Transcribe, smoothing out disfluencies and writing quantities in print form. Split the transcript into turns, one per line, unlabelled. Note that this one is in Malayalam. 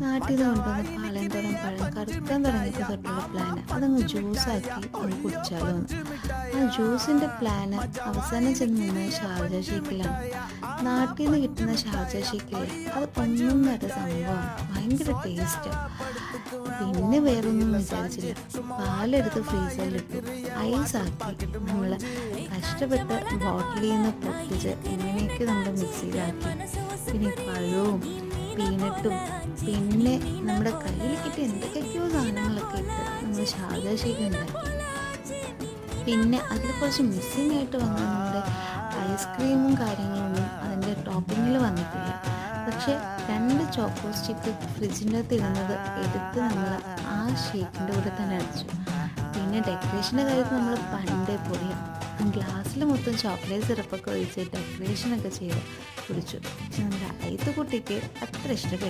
നാട്ടിൽ നിന്ന് കൊണ്ടുവന്ന പാളയംതോടൻ പഴം കറുക്കാൻ തുടങ്ങിയപ്പോൾ തൊട്ടുള്ള പ്ലാന് അതങ്ങ് ജ്യൂസാക്കി ഒന്ന് കുടിച്ചാലോ എന്ന്. ആ ജ്യൂസിൻ്റെ പ്ലാന് അവസാനം ചെന്ന് നിന്നത് ഷാർജ ഷേക്കിലാണ്. നാട്ടിൽ നിന്ന് കിട്ടുന്ന ഷാർജ ഷേക്കില്ലേ, അത് ഒന്നൊന്നര സംഭവമാണ്, ഭയങ്കര ടേസ്റ്റാണ്. പിന്നെ വേറൊന്നും വിചാരിച്ചില്ല, പാലെടുത്ത് ഫ്രീസറിലിട്ടു, ഐസാക്കി നമ്മൾ കഷ്ടപ്പെട്ട് ബോട്ടിലിൽ നിന്ന് പൊട്ടിച്ച് എങ്ങനെയൊക്കെ നമ്മൾ മിക്സിയിലാക്കി. പിന്നെ പഴവും പീനട്ടും പിന്നെ നമ്മുടെ കയ്യിൽ കിട്ടിയ എന്തൊക്കെയൊക്കെയോ സാധനങ്ങളൊക്കെ ഇട്ട് നമ്മൾ ഷാർജ ഷേക്ക് ഉണ്ടാക്കി. പിന്നെ അതിൽ കുറച്ച് മിസ്സിങ് ആയിട്ട് വന്ന നമ്മുടെ ഐസ്ക്രീമും കാര്യങ്ങളൊന്നും അതിൻ്റെ ടോപ്പിങ്ങിൽ വന്നിട്ടില്ല. പക്ഷേ 2 ചോക്കോ സ്റ്റിക്ക് ഫ്രിഡ്ജിൻ്റെ അകത്ത് ഇടുന്നത് എടുത്ത് നമ്മൾ ആ ഷേക്കിൻ്റെ കൂടെ തന്നെ അടിച്ചു. പിന്നെ ഡെക്കറേഷൻ്റെ കാര്യത്തിൽ നമ്മൾ പണ്ടേ പൊടിയാണ്, ഗ്ലാസ്സിൽ മൊത്തം ചോക്ലേറ്റ് സിറപ്പൊക്കെ ഒഴിച്ച് ഡെക്കറേഷനൊക്കെ ചെയ്ത് കുടിച്ചു. പക്ഷെ നമ്മുടെ ഐത്ത് കുട്ടിക്ക് അത്ര ഇഷ്ടപ്പെട്ടു.